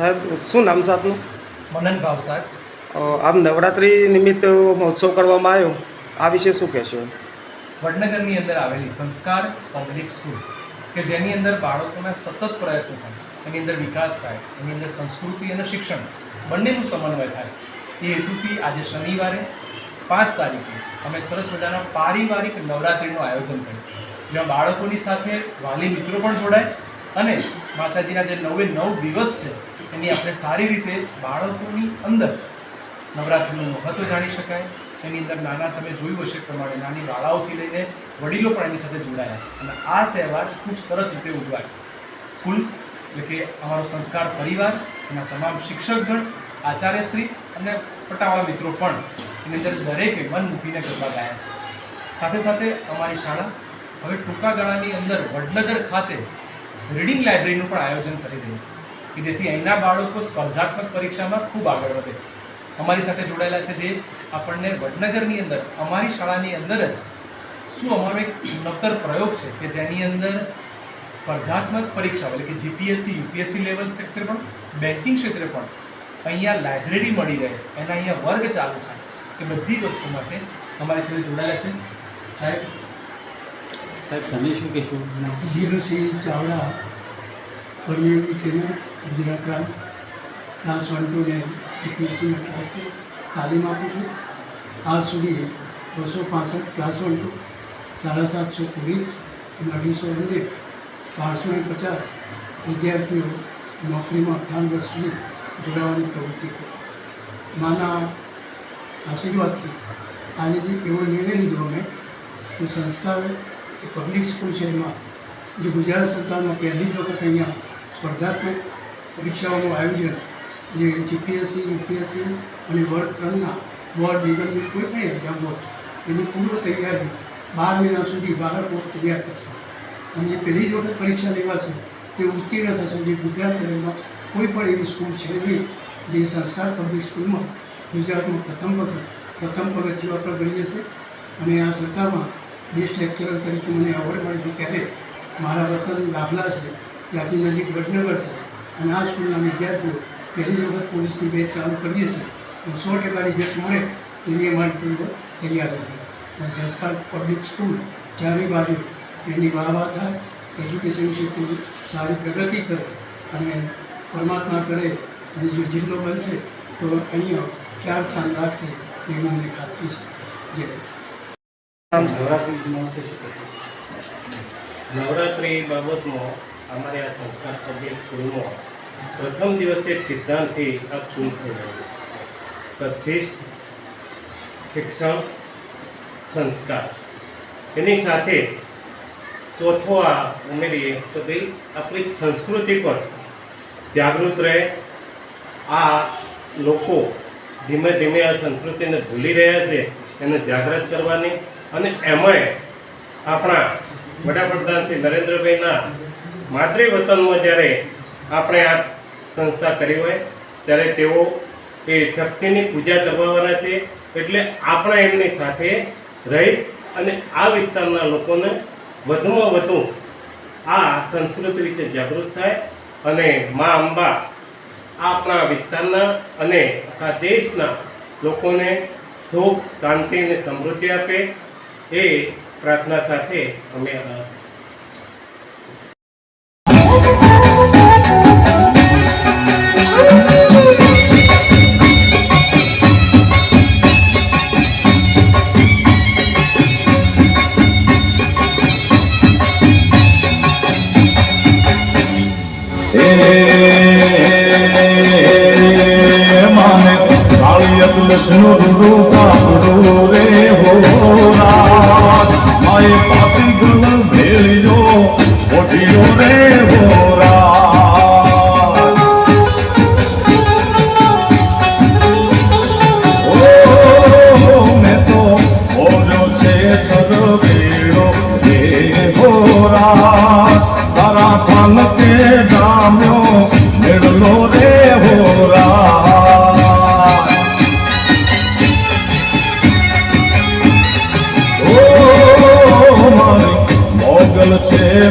સાહેબ શું નામ છે આપનું? મનન ભાવસાર. આમ નવરાત્રિ નિમિત્ત મહોત્સવ કરવામાં આવ્યો, આ વિશે શું કહેશો? વડનગરની અંદર આવેલી સંસ્કાર પબ્લિક સ્કૂલ કે જેની અંદર બાળકોના સતત પ્રયત્નો થાય, એની અંદર વિકાસ થાય, એની અંદર સંસ્કૃતિ અને શિક્ષણ બંનેનું સમન્વય થાય, એ હેતુથી આજે શનિવારે 5 તારીખે અમે સરસ મજાના પારિવારિક નવરાત્રિનું આયોજન કર્યું, જેમાં બાળકોની સાથે વાલી મિત્રો પણ જોડાય અને માતાજીના જે 9 દિવસ છે એની આપણે સારી રીતે બાળકોની અંદર નવરાત્રિનું મહત્ત્વ જાણી શકાય. એની અંદર નાના તમે જોયું હશે પ્રમાણે નાની બાળાઓથી લઈને વડીલો પણ એની સાથે જોડાયા અને આ તહેવાર ખૂબ સરસ રીતે ઉજવાય. સ્કૂલ એટલે કે અમારો સંસ્કાર પરિવાર, એના તમામ શિક્ષકગણ, આચાર્યશ્રી અને પટ્ટાવાળા મિત્રો પણ એની અંદર દરેકે મન મૂકીને ગરબા ગાયા છે. સાથે સાથે અમારી શાળા હવે ટૂંકા ગાળાની અંદર વડનગર ખાતે રીડિંગ લાઇબ્રેરીનું પણ આયોજન કરી રહી છે કે જેથી અહીંના બાળકો સ્પર્ધાત્મક પરીક્ષામાં ખૂબ આગળ વધે. અમારી સાથે જોડાયેલા છે જે આપણને વડનગરની અંદર અમારી શાળાની અંદર જ શું અમારો એક નવતર પ્રયોગ છે કે જેની અંદર સ્પર્ધાત્મક પરીક્ષાઓ એટલે કે જીપીએસસી યુપીએસસી લેવલ ક્ષેત્રે પણ બેન્કિંગ ક્ષેત્રે પણ અહીંયા લાઇબ્રેરી મળી રહે, એના અહીંયા વર્ગ ચાલુ થાય, એ બધી વસ્તુ માટે અમારી સાથે જોડાયેલા છે. સાહેબ તમે શું કહેશો? જીરુસિંહ ચાવડા, કર્મયોગી ટ્રેનર, ગુજરાત રાજ્ય, ક્લાસ 1 ને જીપીએસસીના ક્લાસની તાલીમ આપું છું. આજ સુધી 265 ક્લાસ 1 750 પોલીસ અને 250 અન્ય 1250 વિદ્યાર્થીઓ નોકરીમાં 58 વર્ષ સુધી જોડાવાની પ્રવૃત્તિ કરી. માના આશીર્વાદથી આજે એવો નિર્ણય લીધો અમે કે સંસ્કાર પબ્લિક સ્કૂલ છે એમાં જે ગુજરાત સરકારમાં પહેલી જ વખત અહીંયા સ્પર્ધાત્મક પરીક્ષાઓનું આયોજન જે જીપીએસસી યુપીએસસી અને વર્ગ 3ના બોર્ડ નિગમની કોઈ પણ એક્ઝામ હોય એની પૂર્વ તૈયારી 12 મહિના સુધી બાળકો તૈયાર કરશે અને એ પહેલી જ વખત પરીક્ષા લેવાશે તે ઉત્તીર્ણ થશે. જે ગુજરાત લેવલમાં કોઈ પણ એવી સ્કૂલ છે નહીં જે સંસ્કાર પબ્લિક સ્કૂલમાં ગુજરાતમાં પ્રથમ પગથિયું આપણે કરીએ છીએ. અને આ સરકારમાં બેસ્ટ લેક્ચરર તરીકે મને એવોર્ડ મળ્યો છે ત્યારે મારા વતન દાખલા છે ત્યાંથી નજીક વડનગર છે અને આ સ્કૂલના વિદ્યાર્થીઓ પહેલી જ વખત પોલીસની બેચ ચાલુ કરીએ છીએ અને 100% રિઝલ્ટ મળે એની અમારી પૂર્વ તૈયાર હતી. અને સંસ્કાર પબ્લિક સ્કૂલ ચારે બાજુ એની વાહ થાય, એજ્યુકેશન ક્ષેત્રે સારી પ્રગતિ કરે અને પરમાત્મા કરે અને જો જિલ્લો બનશે તો અહીંયા 4 સ્થાન લાગશે એવી મને ખાતરી છે. નવરાત્રિ બાબતમાં અમારે આ સંસ્કાર પબ્લિક સ્કૂલમાં પ્રથમ દિવસથી એક સિદ્ધાંતથી આ સ્કૂલ થઈ રહ્યું છે. શિસ્ત, શિક્ષણ, સંસ્કાર, એની સાથે ચોથો આ ઉમેરીએ તો ભાઈ આપણી સંસ્કૃતિ પર જાગૃત રહે. આ લોકો ધીમે ધીમે આ સંસ્કૃતિને ભૂલી રહ્યા છે, એને જાગૃત કરવાની અને એમાંય આપણા વડાપ્રધાન શ્રી નરેન્દ્રભાઈના માતૃવતનમાં જ્યારે આપણે આ સંસ્થા કરી હોય ત્યારે તેઓ એ શક્તિની પૂજા કરવાવાળા છે. એટલે આપણે એમની સાથે રહી અને આ વિસ્તારના લોકોને વધુમાં વધુ આ સંસ્કૃતિ વિશે જાગૃત થાય અને મા અંબા આપણા વિસ્તારના અને આખા દેશના લોકોને સુખ, શાંતિ અને સમૃદ્ધિ આપે એ પ્રાર્થના સાથે અમે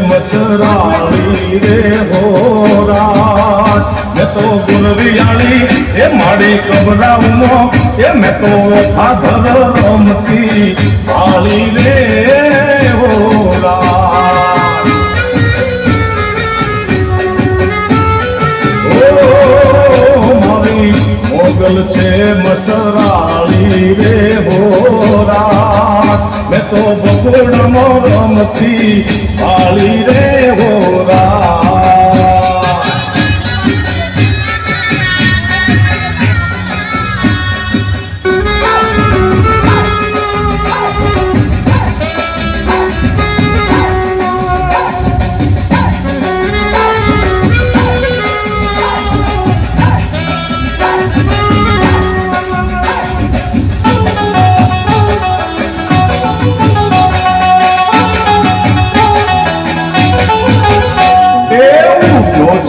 મચરાળી રે હોરા તો ગુનરિયાળી એ માડી કબરાઉમો એ મેં તો ફાધર રમતી આલી રે હોલા મારી મોગલ છે મસરાળી રે હોરા મેં તો બગોડામાં રમતી આલી રે હોરા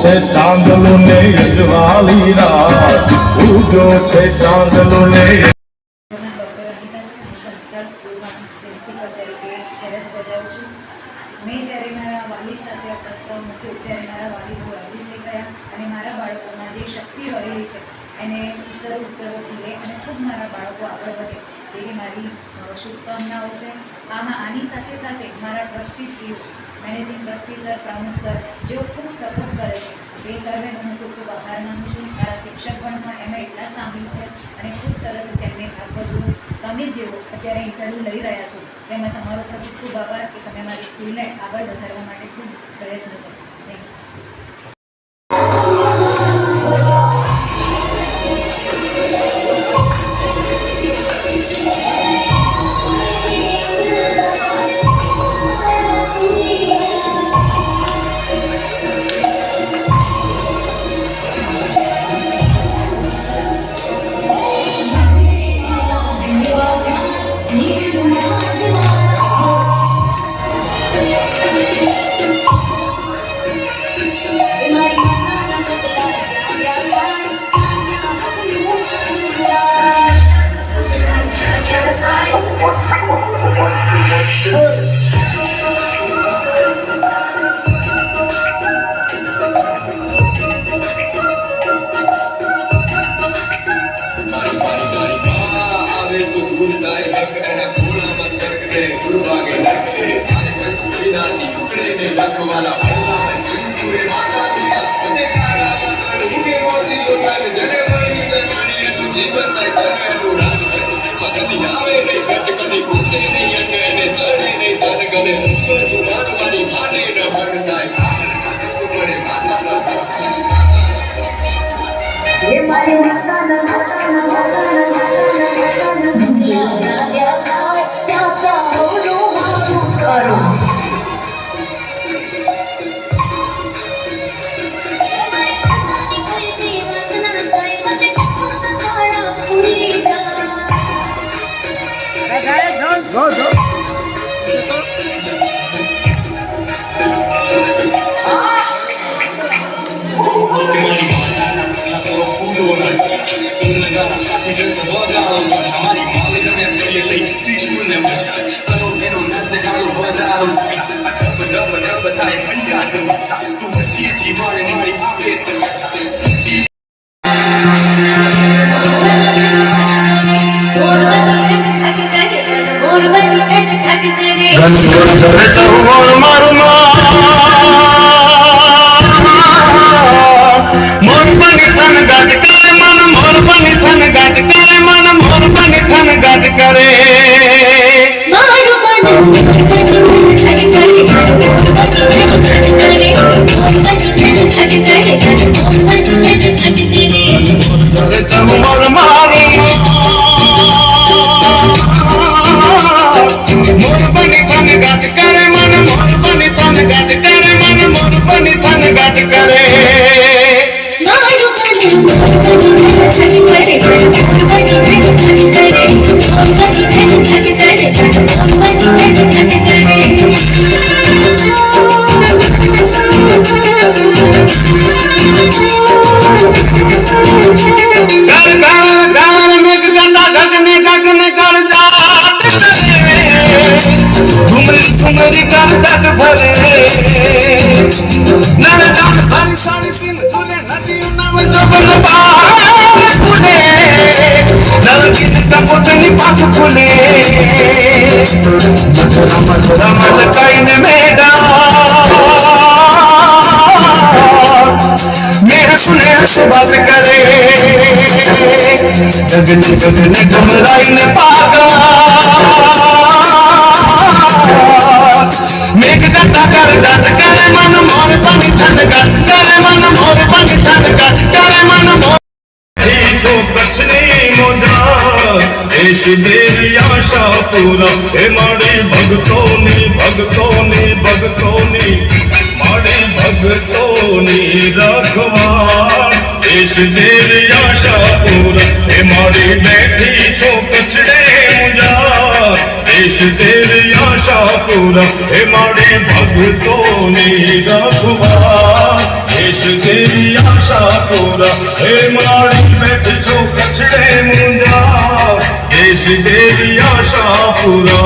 છે ચાંદલો ને અજવાળી રાત ઉગ્યો છે ચાંદલો ને ડૉક્ટર અનિતા છે હું સંસ્કાર સ્કૂલમાં પ્રિન્સિપલ તરીકે ફરજ બજાવું છું. મેં જ્યારે મારા વાલી સાથે આ પ્રસ્તાવ મૂક્યો ત્યારે મારા વાલી બહુ અગ્રી થઈ ગયા અને મારા બાળકોમાં જે શક્તિ રહેલી છે એને ઉત્તરો ખીલે અને ખૂબ મારા બાળકો આગળ વધે તેવી મારી શુભકામનાઓ છે. આની સાથે સાથે મારા ટ્રસ્ટીશ્રીઓ મેનેજિંગ ટ્રસ્ટી સર, પ્રમુખ સર જેઓ ખૂબ સપોર્ટ કરે છે તે સર્વે હું ખૂબ ખૂબ આભાર માનું છું. મારા શિક્ષક પણ એમાં એટલા સામેલ છે અને ખૂબ સરસ રીતે એમને ભાગ ભજવો. તમે જેઓ અત્યારે ઇન્ટરવ્યૂ લઈ રહ્યા છો તેમાં તમારો પણ ખૂબ ખૂબ આભાર કે તમે મારી સ્કૂલને આગળ વધારવા માટે ખૂબ પ્રયત્ન કરો છો. Thank you. ભરે પોતની પાખ ખુલે રમત કઈને મેઘ સુને સુબાત કરે ગગન ગગન ગમરાઈને પાગા મેઘ ગતા કર ગત કરે મન મોર પાણી ઠંડક કરે મન મોર પાણી ઠંડક કરે મન મોર जो कछनी मोजा देश देवी आशा पूरा हे माड़ी भगतोनी भगतोनी भगतोनी माड़ी भगतोनी रखवार देश देवी आशा पूरा हे माड़ी बैठी छो कछड़े मुजा देश देवी आशा पूरा हे माड़ी भगतोनी रखवार देश देवी आशा पूरा हे माड़ी बैठ छो कछड़े मुंजा देश देवी आशा पूरा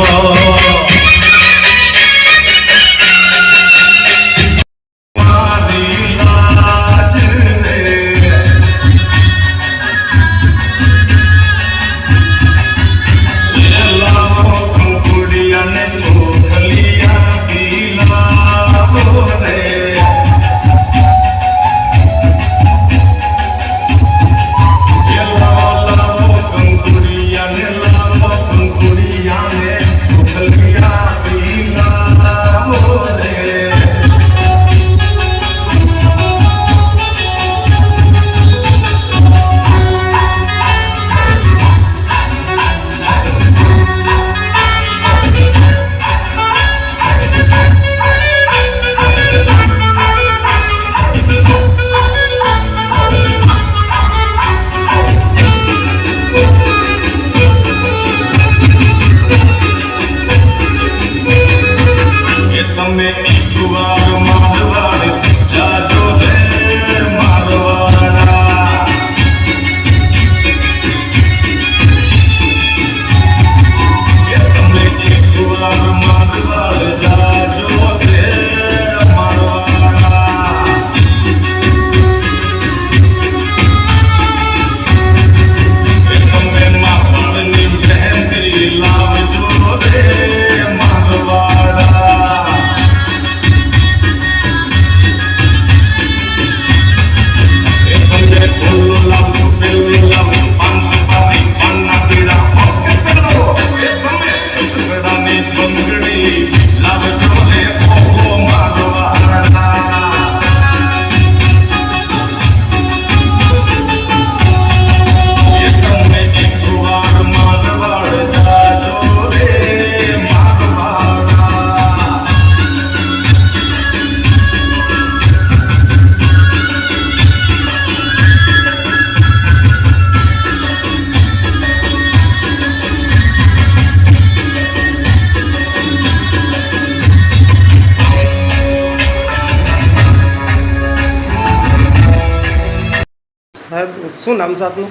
સાહેબ શું નામ છે આપનું?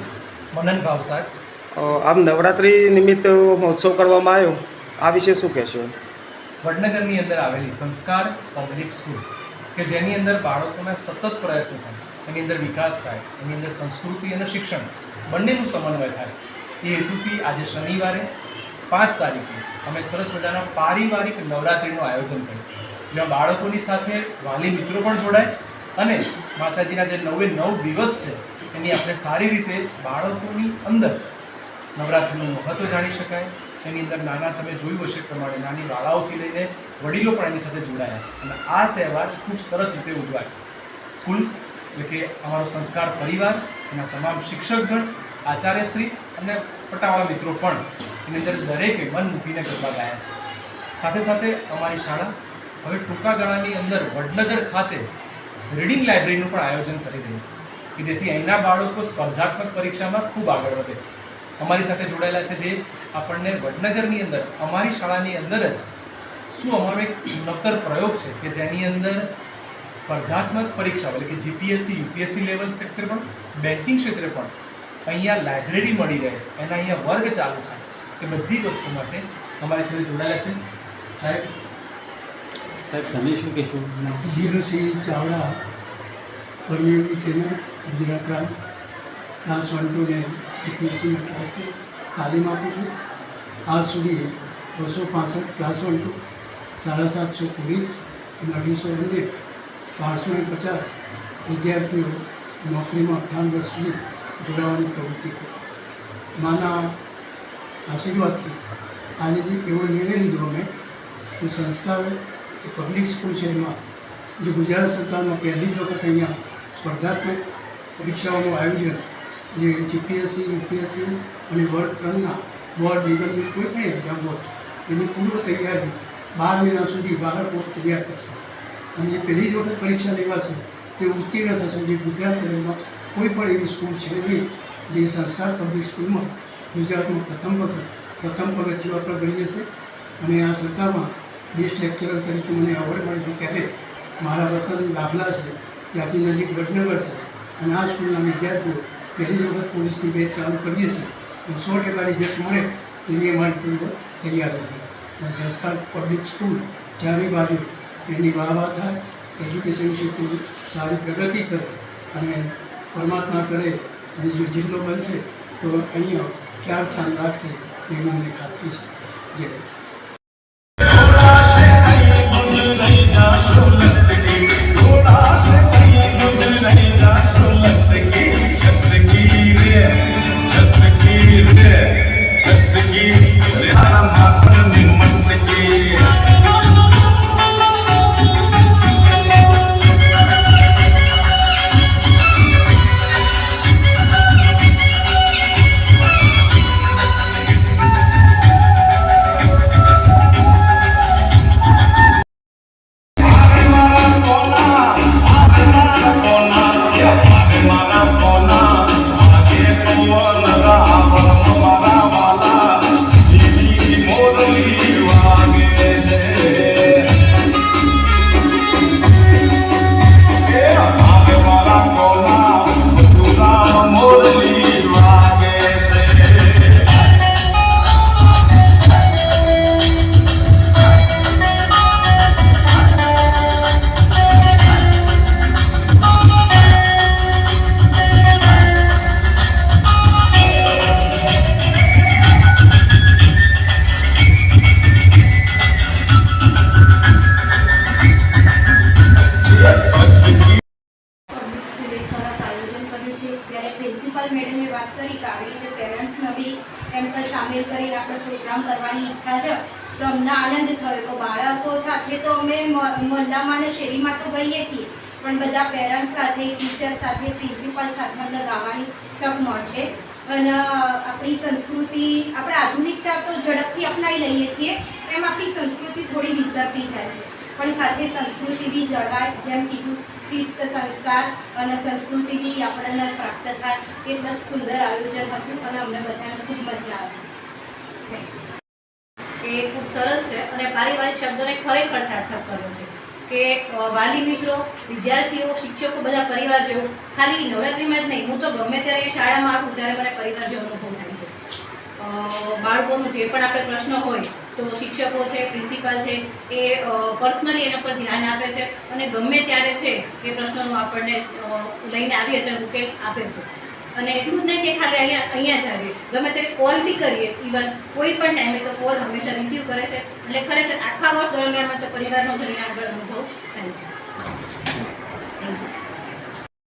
મનન ભાવસાર. આમ નવરાત્રિ નિમિત્ત મહોત્સવ કરવામાં આવ્યો, આ વિશે શું કહેશો? વડનગરની અંદર આવેલી સંસ્કાર પબ્લિક સ્કૂલ કે જેની અંદર બાળકોના સતત પ્રયત્નો થાય, એની અંદર વિકાસ થાય, એની અંદર સંસ્કૃતિ અને શિક્ષણ બંનેનું સમન્વય થાય, એ હેતુથી આજે શનિવારે 5 તારીખે અમે સરસ મજાના પારિવારિક નવરાત્રિનું આયોજન કર્યું, જેમાં બાળકોની સાથે વાલી મિત્રો પણ જોડાય અને માતાજીના જે 9 દિવસ છે એની આપણે સારી રીતે બાળકોની અંદર નવરાત્રિનું મહત્ત્વ જાણી શકાય. એની અંદર નાના તમે જોયું હશે પ્રમાણે નાની બાળાઓથી લઈને વડીલો પણ એની સાથે જોડાયા અને આ તહેવાર ખૂબ સરસ રીતે ઉજવાય. સ્કૂલ એટલે કે અમારો સંસ્કાર પરિવાર, એના તમામ શિક્ષકગણ, આચાર્યશ્રી અને પટાવાળા મિત્રો પણ એની અંદર દરેકે મન મૂકીને ગરબા ગાયા છે. સાથે સાથે અમારી શાળા હવે ટૂંકા ગાળાની અંદર વડનગર ખાતે રીડિંગ લાઇબ્રેરીનું પણ આયોજન કરી રહી છે કે જેથી અહીંના બાળકો સ્પર્ધાત્મક પરીક્ષામાં ખૂબ આગળ વધે. અમારી સાથે જોડાયેલા છે જે આપણને વડનગરની અંદર અમારી શાળાની અંદર જ શું અમારો એક નવતર પ્રયોગ છે કે જેની અંદર સ્પર્ધાત્મક પરીક્ષાઓ એટલે કે જીપીએસસી યુપીએસસી લેવલ ક્ષેત્રે પણ બેન્કિંગ ક્ષેત્રે પણ અહીંયા લાઇબ્રેરી મળી રહે, એના અહીંયા વર્ગ ચાલુ થાય, એ બધી વસ્તુ માટે અમારી સાથે જોડાયેલા છે. સાહેબ તમે શું કહેશો? જીલસિંહ ચાવડા, કર્મયોગી ટ્રેનર, ગુજરાત રાજ્ય, ક્લાસ 1 2 ને જીપીએસસીના ક્લાસની તાલીમ આપું છું. આજ સુધી 265 ક્લાસ 1 2, 750 પોલીસ અને 250 અન્ય 1250 વિદ્યાર્થીઓ નોકરીમાં 58 વર્ષ સુધી જોડાવાની પ્રવૃત્તિ કરી. માના આશીર્વાદથી આજે એવો નિર્ણય લીધો અમે કે સંસ્કાર એ પબ્લિક સ્કૂલ છે એમાં જે ગુજરાત સરકારમાં પહેલી જ વખત અહીંયા સ્પર્ધાત્મક પરીક્ષાઓનું આયોજન જે જીપીએસસી યુપીએસસી અને વર્ગ 3ના બોર્ડ નિગમની કોઈ પણ એક્ઝામ હોય એની પૂર્વ તૈયારી 12 મહિના સુધી બાળકો તૈયાર કરશે અને એ પહેલી જ વખત પરીક્ષા લેવાશે તે ઉત્તીર્ણ થશે. જે ગુજરાત રાજ્યમાં કોઈ પણ એવી સ્કૂલ છે નહીં જે સંસ્કાર પબ્લિક સ્કૂલમાં ગુજરાતમાં પ્રથમ પગથિયું આપણે કરીએ છીએ. અને આ સરકારમાં બેસ્ટ લેક્ચરર તરીકે મને એવોર્ડ મળ્યો ત્યારે મારા વતન દાખલા છે ત્યાંથી નજીક વડનગર છે અને આ સ્કૂલના વિદ્યાર્થીઓ પહેલી જ વખત પોલીસની બેચ ચાલુ કરીએ છીએ અને 100% રિઝલ્ટ મળે એની અમારી પૂર્વ તૈયાર છે. અને સંસ્કાર પબ્લિક સ્કૂલ ચારે બાજુ એની વાહ થાય, એજ્યુકેશન ક્ષેત્રે સારી પ્રગતિ કરે અને પરમાત્મા કરે અને જો જિલ્લો બનશે તો અહીંયા 4 ચાંદ લાગશે એવી મને ખાતરી છે. જય જ્યારે પ્રિન્સિપલ મેડમે વાત કરી કે આવી રીતે પેરેન્ટ્સને બી એમ કંઈ સામેલ કરીને આપણે પ્રોગ્રામ કરવાની ઈચ્છા છે તો અમને આનંદ થયો કે બાળકો સાથે તો અમે મોહલ્લામાં અને શેરીમાં તો ગઈએ છીએ પણ બધા પેરેન્ટ્સ સાથે, ટીચર સાથે, પ્રિન્સિપલ સાથે અમને ગાવાની તક મળશે. અને આપણી સંસ્કૃતિ, આપણે આધુનિકતા તો ઝડપથી અપનાવી લઈએ છીએ એમ આપણી સંસ્કૃતિ થોડી વિસરતી જાય છે પણ સાથે સંસ્કૃતિ બી જળવાય. જેમ કીધું શિસ્ત, સંસ્કાર અને સંસ્કૃતિ બી આપણને પ્રાપ્ત થાય. એટલે સુંદર આયોજન હતું અને અમને બધાને ખૂબ મજા આવી. એ ખૂબ સરસ છે અને પારિવારિક શબ્દોને ખરેખર સાર્થક કર્યો છે કે વાલી મિત્રો, વિદ્યાર્થીઓ, શિક્ષકો બધા પરિવાર જેવું. ખાલી નવરાત્રિમાં જ નહીં, હું તો ગમે ત્યારે શાળામાં આવું ત્યારે મને પરિવાર જેવો અનુભવ થાય છે. બાળકોનું જે પણ આપણે પ્રશ્ન હોય તો શિક્ષકો છે, પ્રિન્સિપાલ છે એ પર્સનલી એના પર ધ્યાન આપે છે અને ગમે ત્યારે છે એ પ્રશ્નોનું આપણને લઈને આવીએ તો ઉકેલ આપે છે. અને એટલું જ નહીં કે ખાલી અહીંયા જ આવીએ, ગમે ત્યારે કોલ બી કરીએ, ઇવન કોઈ પણ ટાઈમે તો કોલ હંમેશા રિસીવ કરે છે. એટલે ખરેખર આખા વર્ષ દરમિયાન તો પરિવારનો જ અહીંયા આગળ અનુભવ થાય છે.